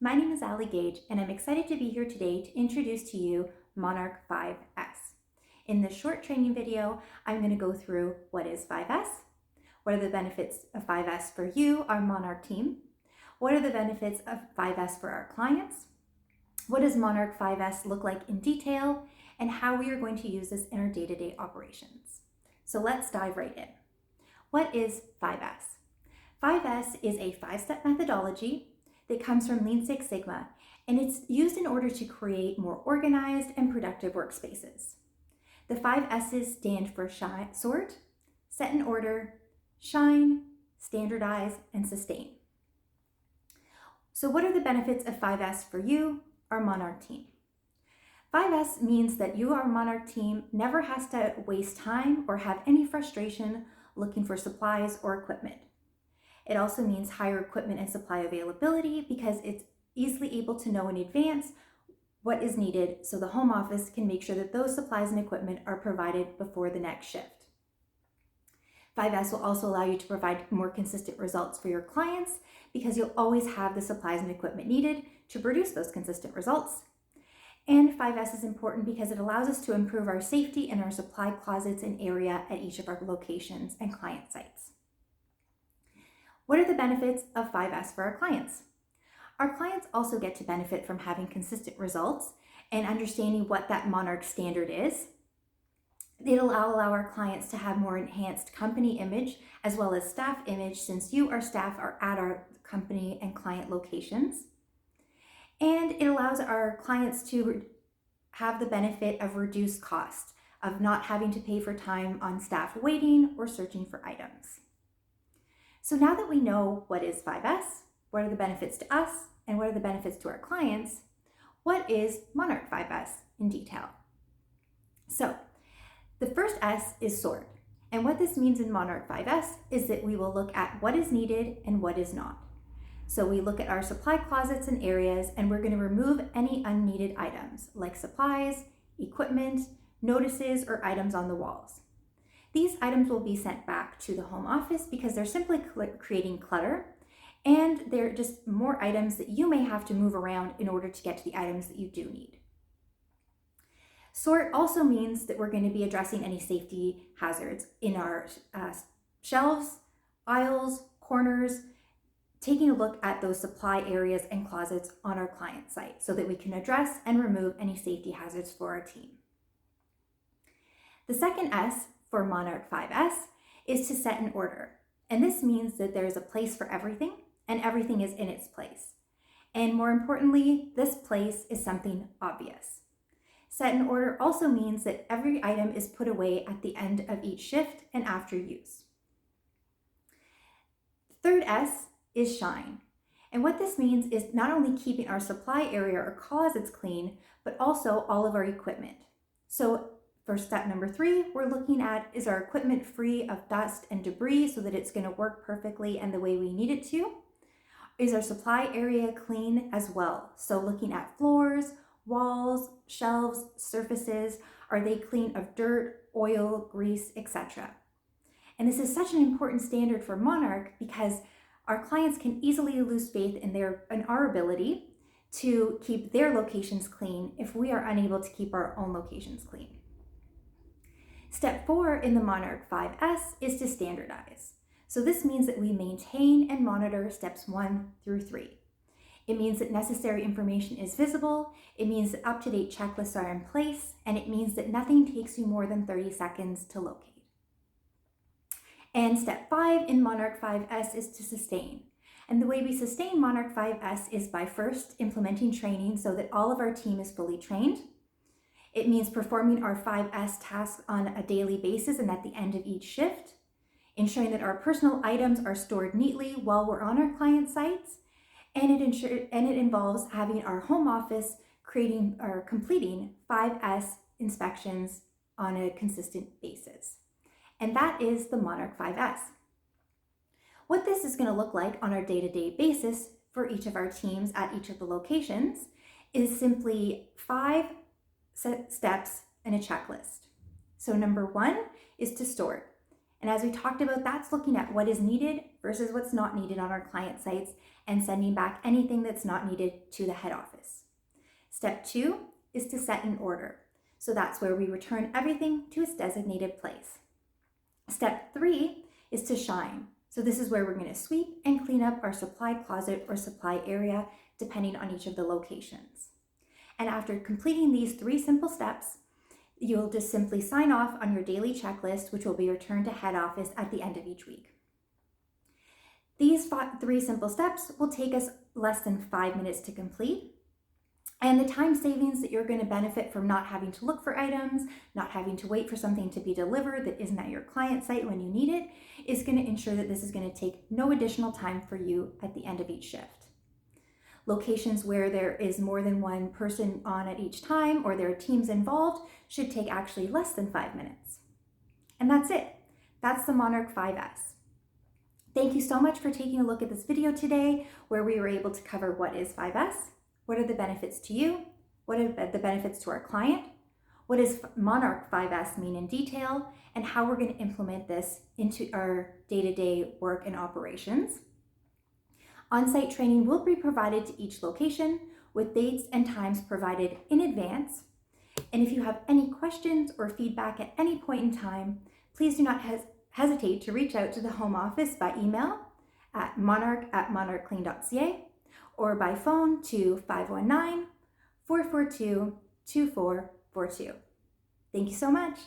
My name is Ali Gage, and I'm excited to be here today to introduce to you Monarch 5S. In this short training video, I'm going to go through what is 5S, what are the benefits of 5S for you, our Monarch team, what are the benefits of 5S for our clients, what does Monarch 5S look like in detail, and how we are going to use this in our day-to-day operations. So let's dive right in. What is 5S? 5S is a 5-step methodology that comes from Lean Six Sigma, and it's used in order to create more organized and productive workspaces. The 5 S's stand for sort, set in order, shine, standardize, and sustain. So what are the benefits of 5S for you, our Monarch team? 5S means that you, our Monarch team, never has to waste time or have any frustration looking for supplies or equipment. It also means higher equipment and supply availability because it's easily able to know in advance what is needed so the home office can make sure that those supplies and equipment are provided before the next shift. 5S will also allow you to provide more consistent results for your clients because you'll always have the supplies and equipment needed to produce those consistent results. And 5S is important because it allows us to improve our safety in our supply closets and area at each of our locations and client sites. What are the benefits of 5S for our clients? Our clients also get to benefit from having consistent results and understanding what that Monarch standard is. It'll allow our clients to have more enhanced company image as well as staff image since you, our staff, are at our company and client locations. And it allows our clients to have the benefit of reduced cost, of not having to pay for time on staff waiting or searching for items. So now that we know what is 5S, what are the benefits to us, and what are the benefits to our clients, what is Monarch 5S in detail? So the first S is sort. And what this means in Monarch 5S is that we will look at what is needed and what is not. So we look at our supply closets and areas, and we're going to remove any unneeded items like supplies, equipment, notices, or items on the walls. These items will be sent back to the home office because they're simply creating clutter, and they're just more items that you may have to move around in order to get to the items that you do need. Sort also means that we're going to be addressing any safety hazards in our shelves, aisles, corners, taking a look at those supply areas and closets on our client site so that we can address and remove any safety hazards for our team. The second S for Monarch 5S is to set an order. And this means that there is a place for everything and everything is in its place. And more importantly, this place is something obvious. Set an order also means that every item is put away at the end of each shift and after use. The third S is shine. And what this means is not only keeping our supply area or closets clean, but also all of our equipment. So for step number 3, we're looking at, is our equipment free of dust and debris so that it's going to work perfectly and the way we need it to? Is our supply area clean as well? So looking at floors, walls, shelves, surfaces, are they clean of dirt, oil, grease, etc.? And this is such an important standard for Monarch because our clients can easily lose faith in our ability to keep their locations clean if we are unable to keep our own locations clean. Step 4 in the Monarch 5S is to standardize. So this means that we maintain and monitor steps 1 through 3. It means that necessary information is visible, it means that up-to-date checklists are in place, and it means that nothing takes you more than 30 seconds to locate. And step 5 in Monarch 5S is to sustain. And the way we sustain Monarch 5S is by first implementing training so that all of our team is fully trained. It means performing our 5S tasks on a daily basis and at the end of each shift, ensuring that our personal items are stored neatly while we're on our client sites, and it involves having our home office completing 5S inspections on a consistent basis. And that is the Monarch 5S. What this is going to look like on our day-to-day basis for each of our teams at each of the locations is simply 5 steps and a checklist. So number 1 is to sort. And as we talked about, that's looking at what is needed versus what's not needed on our client sites and sending back anything that's not needed to the head office. Step 2 is to set an order. So that's where we return everything to its designated place. Step 3 is to shine. So this is where we're going to sweep and clean up our supply closet or supply area, depending on each of the locations. And after completing these 3 simple steps, you'll just simply sign off on your daily checklist, which will be returned to head office at the end of each week. These 3 simple steps will take us less than 5 minutes to complete. And the time savings that you're going to benefit from not having to look for items, not having to wait for something to be delivered that isn't at your client site when you need it, is going to ensure that this is going to take no additional time for you at the end of each shift. Locations where there is more than one person on at each time or there are teams involved should take actually less than 5 minutes. And that's it. That's the Monarch 5S. Thank you so much for taking a look at this video today, where we were able to cover what is 5S, what are the benefits to you, what are the benefits to our client, what does Monarch 5S mean in detail, and how we're going to implement this into our day-to-day work and operations. On-site training will be provided to each location with dates and times provided in advance. And if you have any questions or feedback at any point in time, please do not hesitate to reach out to the home office by email at monarch@monarchclean.ca or by phone to 519-442-2442. Thank you so much.